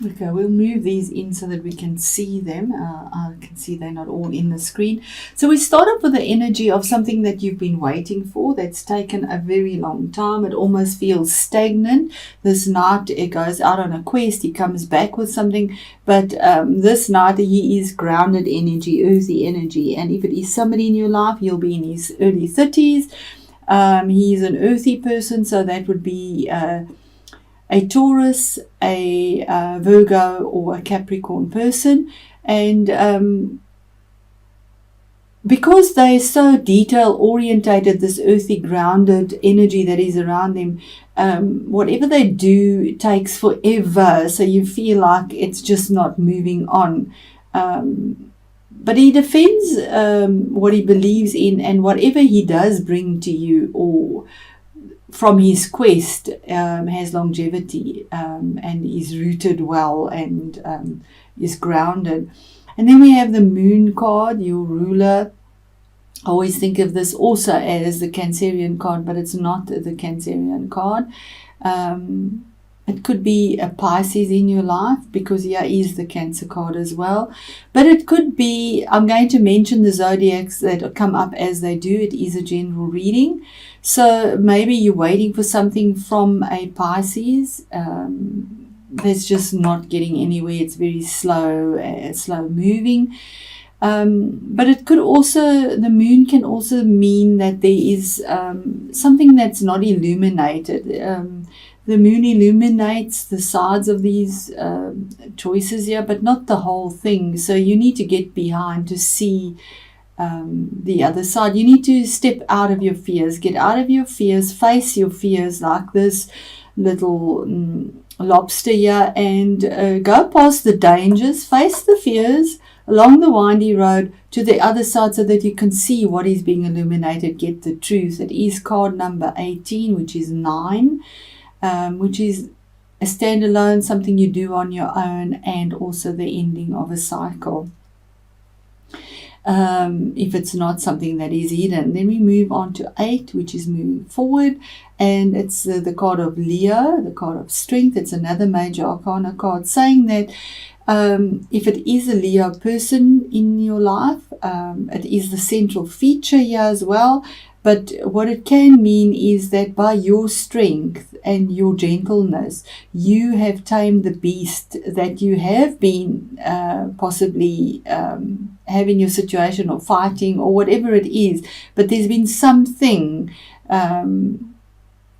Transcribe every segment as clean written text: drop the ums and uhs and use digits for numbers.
Okay, we'll move these in so that we can see them. I can see they're not all in the screen. So we start off with the energy of something that you've been waiting for, that's taken a very long time. It almost feels stagnant. This knight, it goes out on a quest. He comes back with something. But this knight, he is grounded energy, earthy energy. And if it is somebody in your life, he'll be in his early 30s. He's an earthy person, so that would be a Taurus, a Virgo, or a Capricorn person. And because they're so detail orientated, this earthy grounded energy that is around them, whatever they do takes forever, so you feel like it's just not moving on. But he defends what he believes in, and whatever he does bring to you or from his quest has longevity and is rooted well and is grounded. And then we have the Moon card, your ruler. I always think of this also as the Cancerian card, but it's not the Cancerian card. It could be a Pisces in your life, because here is the Cancer card as well. But it could be, I'm going to mention the zodiacs that come up as they do. It is a general reading. So maybe you're waiting for something from a Pisces that's just not getting anywhere. It's very slow moving. But it could also, the moon can also mean that there is something that's not illuminated. The moon illuminates the sides of these choices here, but not the whole thing. So you need to get behind to see the other side. You need to step out of your fears, get out of your fears, face your fears like this little lobster here, and go past the dangers, face the fears along the windy road to the other side so that you can see what is being illuminated, get the truth. It is card number 18, which is 9. Which is a standalone, something you do on your own, and also the ending of a cycle. If it's not something that is hidden. Then we move on to 8, which is moving forward, and it's the card of Leo, the card of strength. It's another major arcana card, saying that if it is a Leo person in your life, it is the central feature here as well. But what it can mean is that by your strength and your gentleness, you have tamed the beast that you have been possibly having your situation or fighting or whatever it is. But there's been something,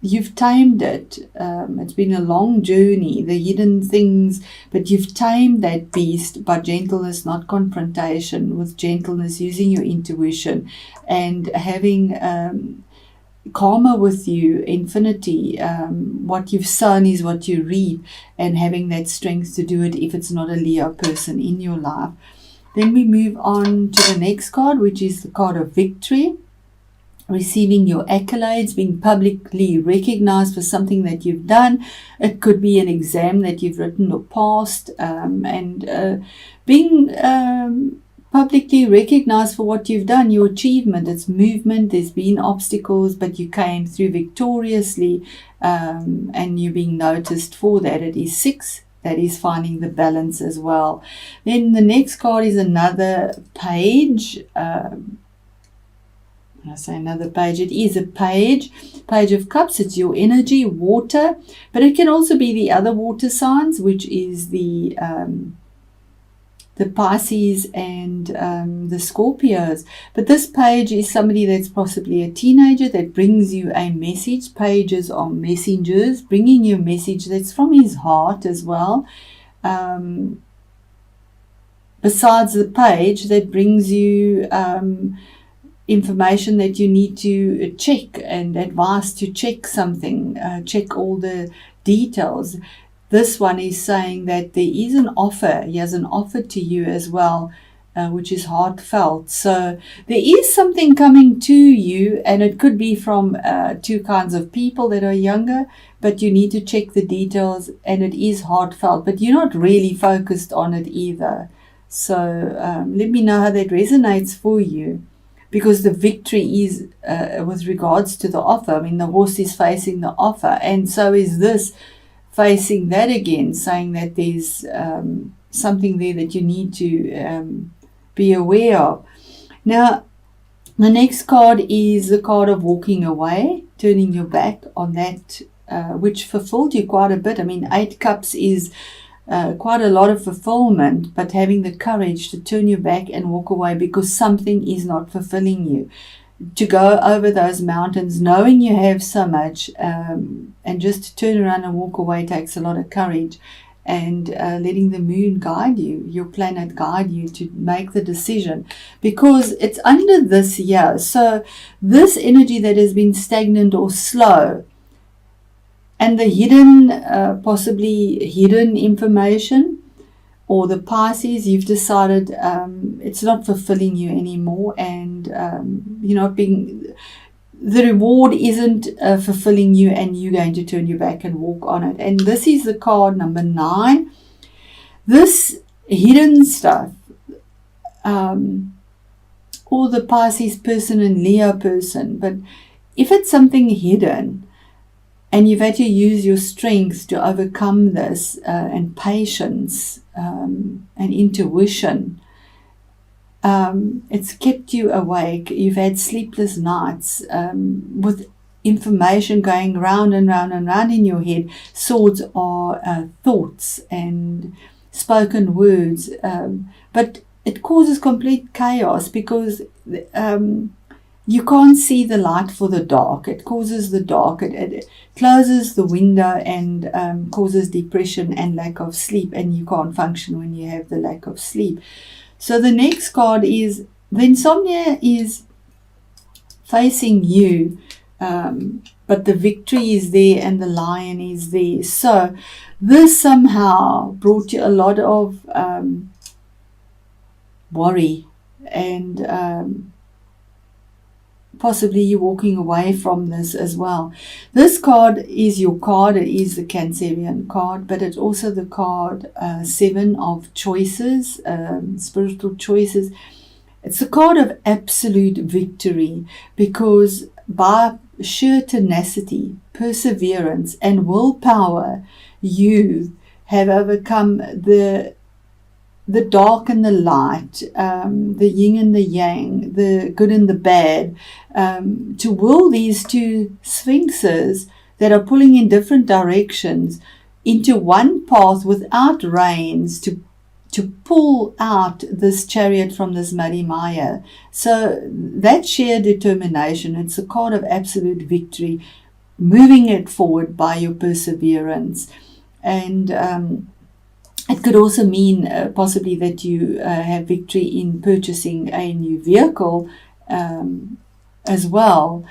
you've tamed it. It's been a long journey, the hidden things, but you've tamed that beast by gentleness, not confrontation, with gentleness, using your intuition and having karma with you, infinity. What you've sown is what you reap, and having that strength to do it if it's not a Leo person in your life. Then we move on to the next card, which is the card of victory. Receiving your accolades, being publicly recognized for something that you've done. It could be an exam that you've written or passed, and being publicly recognized for what you've done, your achievement. It's movement. There's been obstacles, but you came through victoriously, and you're being noticed for that. It is 6. That is finding the balance as well. Then the next card is another page. When I say another page, it is a page of cups. It's your energy, water, but it can also be the other water signs, which is the Pisces and the Scorpios. But this page is somebody that's possibly a teenager that brings you a message. Pages are messengers, bringing you a message that's from his heart as well. Besides the page that brings you information that you need to check, and advice to check something, check all the details. This one is saying that there is an offer. He has an offer to you as well, which is heartfelt. So there is something coming to you, and it could be from 2 kinds of people that are younger, but you need to check the details, and it is heartfelt, but you're not really focused on it either. So let me know how that resonates for you. Because the victory is with regards to the offer. I mean, the horse is facing the offer, and so is this facing that again, saying that there's something there that you need to be aware of. Now, the next card is the card of walking away, turning your back on that which fulfilled you quite a bit. I mean, 8 cups is quite a lot of fulfillment, but having the courage to turn your back and walk away because something is not fulfilling you. To go over those mountains knowing you have so much, and just to turn around and walk away takes a lot of courage, and letting the moon guide you, your planet guide you to make the decision, because it's under this year. So this energy that has been stagnant or slow, and the hidden, possibly hidden information, or the Pisces, you've decided it's not fulfilling you anymore, and you're not being, the reward isn't fulfilling you, and you're going to turn your back and walk on it. And this is the card number 9. This hidden stuff, or the Pisces person and Leo person, but if it's something hidden, and you've had to use your strength to overcome this, and patience, and intuition. It's kept you awake. You've had sleepless nights with information going round and round and round in your head. Swords are thoughts and spoken words, but it causes complete chaos because you can't see the light for the dark. It causes the dark. It closes the window and causes depression and lack of sleep. And you can't function when you have the lack of sleep. So the next card is, the insomnia is facing you, but the victory is there and the lion is there. So this somehow brought you a lot of worry, and possibly you're walking away from this as well. This card is your card. It is the Cancerian card, but it's also the card 7 of choices, spiritual choices. It's a card of absolute victory, because by sheer tenacity, perseverance, and willpower, you have overcome the dark and the light, the yin and the yang, the good and the bad, to will these two sphinxes that are pulling in different directions into one path without reins, to pull out this chariot from this muddy mire. So that sheer determination, it's a card of absolute victory, moving it forward by your perseverance. And it could also mean possibly that you have victory in purchasing a new vehicle as well.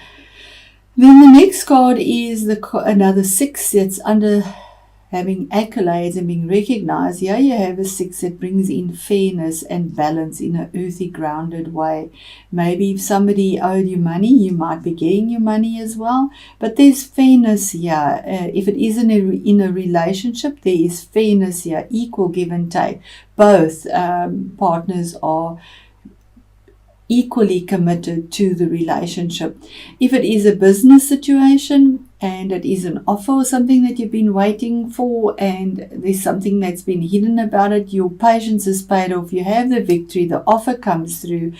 Then the next card is another 6 that's under having accolades and being recognized. Here you have a 6 that brings in fairness and balance in an earthy, grounded way. Maybe if somebody owed you money, you might be getting your money as well. But there's fairness here. If it is in a relationship, there is fairness here, equal give and take. Both partners are equally committed to the relationship. If it is a business situation and it is an offer or something that you've been waiting for, and there's something that's been hidden about it, your patience is paid off, you have the victory, the offer comes through.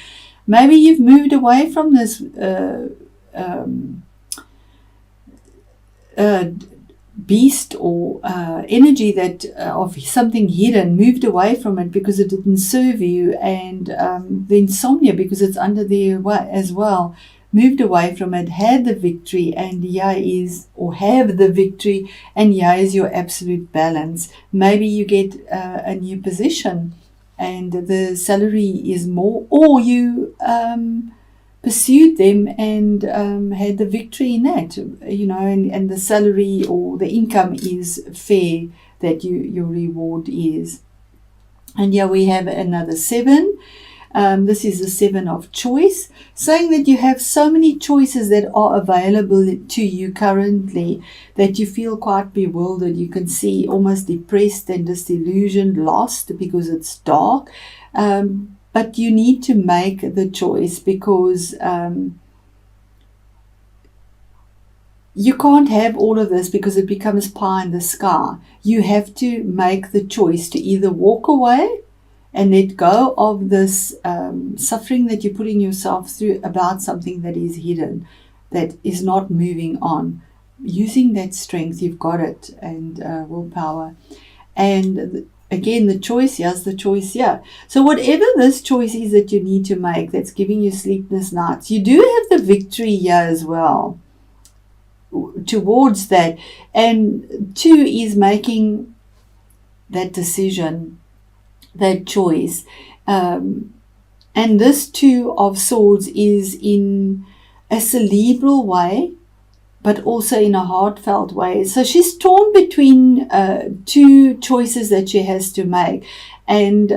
Maybe you've moved away from this beast or energy that of something hidden, moved away from it because it didn't serve you, and the insomnia, because it's under there as well, moved away from it, had the victory, and have the victory, and is your absolute balance. Maybe you get a new position and the salary is more, or you pursued them and had the victory in that, and the salary or the income is fair, that your reward is. And here we have another 7. This is the 7 of choice, saying that you have so many choices that are available to you currently that you feel quite bewildered. You can see almost depressed and disillusioned, lost, because it's dark. But you need to make the choice, because you can't have all of this because it becomes pie in the sky. You have to make the choice to either walk away and let go of this suffering that you're putting yourself through about something that is hidden, that is not moving on. Using that strength, you've got it, and willpower. And again, the choice, yes, the choice, yeah. So whatever this choice is that you need to make that's giving you sleepless nights, you do have the victory here as well towards that. And 2 is making that decision, that choice. And this 2 of swords is in a cerebral way, but also in a heartfelt way. So she's torn between 2 choices that she has to make. And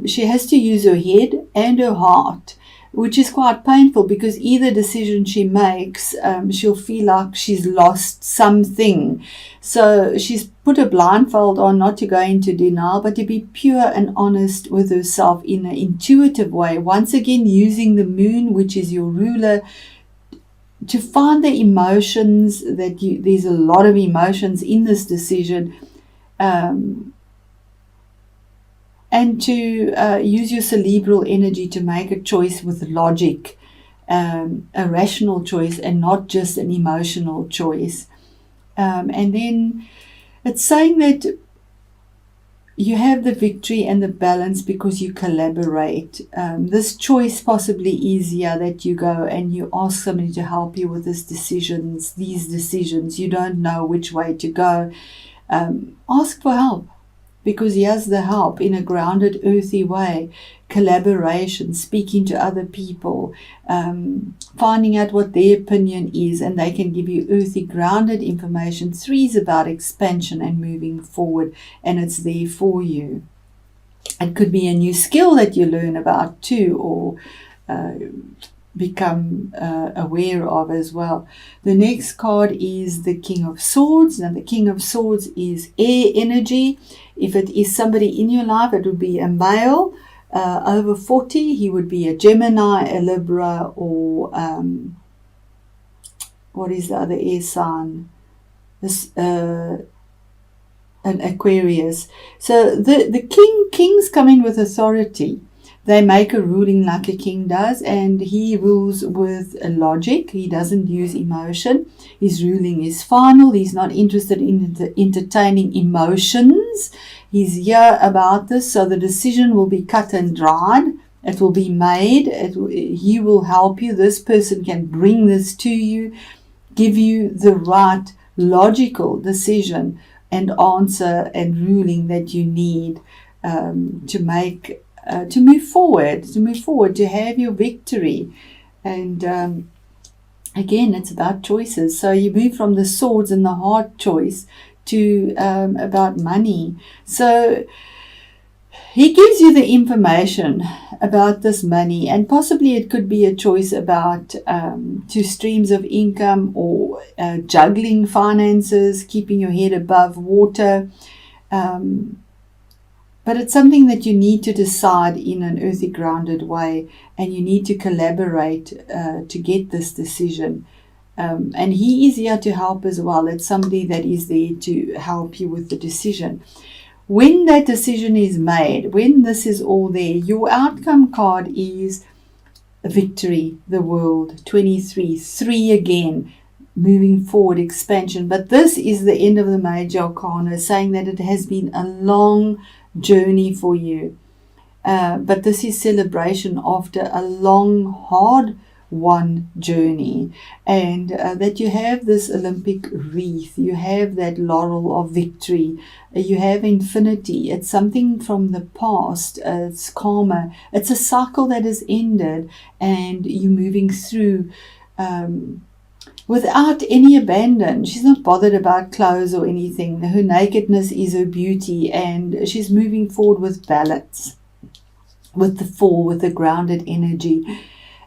she has to use her head and her heart, which is quite painful, because either decision she makes, she'll feel like she's lost something. So she's put a blindfold on, not to go into denial, but to be pure and honest with herself in an intuitive way. Once again, using the moon, which is your ruler, to find the emotions that there's a lot of emotions in this decision, and to use your cerebral energy to make a choice with logic, a rational choice, and not just an emotional choice. And then it's saying that you have the victory and the balance because you collaborate. This choice possibly easier that you go and you ask somebody to help you with these decisions. You don't know which way to go. Ask for help, because he has the help in a grounded, earthy way. Collaboration, speaking to other people, finding out what their opinion is, and they can give you earthy, grounded information. 3 is about expansion and moving forward, and it's there for you. It could be a new skill that you learn about too, or become aware of as well. The next card is the King of Swords. Now the King of Swords is air energy. If it is somebody in your life, it would be a male over 40. He would be a Gemini, a Libra, or what is the other air sign? This an Aquarius. So the kings come in with authority. They make a ruling like a king does, and he rules with logic. He doesn't use emotion. His ruling is final. He's not interested in entertaining emotions. He's here about this, so the decision will be cut and dried. It will be made. He will help you. This person can bring this to you, give you the right logical decision and answer and ruling that you need to make. To move forward, to have your victory. And again, it's about choices. So you move from the swords and the heart choice to about money. So he gives you the information about this money, and possibly it could be a choice about 2 streams of income, or juggling finances, keeping your head above water. But it's something that you need to decide in an earthy, grounded way, and you need to collaborate to get this decision. And he is here to help as well. It's somebody that is there to help you with the decision. When that decision is made, when this is all there, your outcome card is victory, the world, 23, 3 again, moving forward, expansion. But this is the end of the major arcana, saying that it has been a long journey for you, but this is celebration after a long, hard won journey, and that you have this Olympic wreath, you have that laurel of victory, you have infinity. It's something from the past, it's karma, it's a cycle that has ended, and you're moving through without any abandon. She's not bothered about clothes or anything. Her nakedness is her beauty, and she's moving forward with balance, with the 4, with the grounded energy.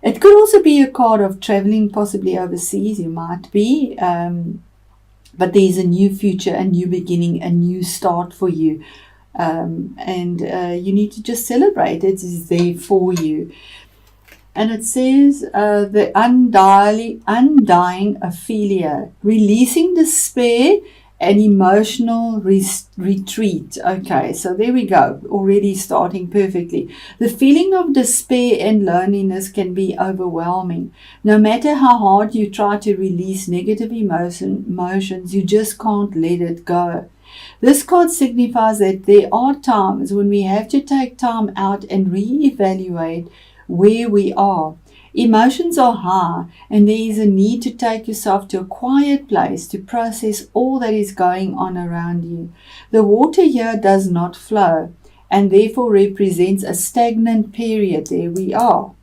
It could also be a card of traveling, possibly overseas. You might be, but there's a new future, a new beginning, a new start for you, and you need to just celebrate. It is there for you. And it says the undying Ophelia, releasing despair and emotional retreat. Okay, so there we go, already starting perfectly. The feeling of despair and loneliness can be overwhelming. No matter how hard you try to release negative emotions, you just can't let it go. This card signifies that there are times when we have to take time out and re-evaluate where we are. Emotions are high, and there is a need to take yourself to a quiet place to process all that is going on around you. The water here does not flow and therefore represents a stagnant period. There we are.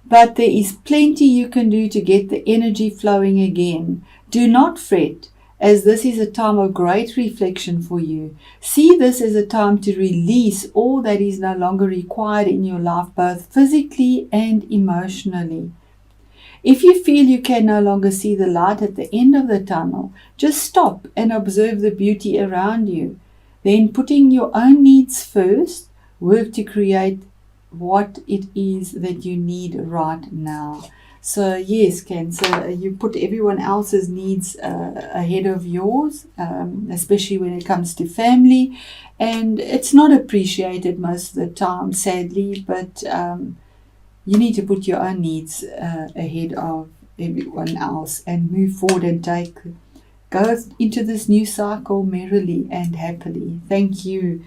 But there is plenty you can do to get the energy flowing again. Do not fret, as this is a time of great reflection for you. See this as a time to release all that is no longer required in your life, both physically and emotionally. If you feel you can no longer see the light at the end of the tunnel, just stop and observe the beauty around you. Then, putting your own needs first, work to create what it is that you need right now. So yes, Cancer, you put everyone else's needs ahead of yours, especially when it comes to family, and it's not appreciated most of the time, sadly, but you need to put your own needs ahead of everyone else and move forward and go into this new cycle merrily and happily. Thank you.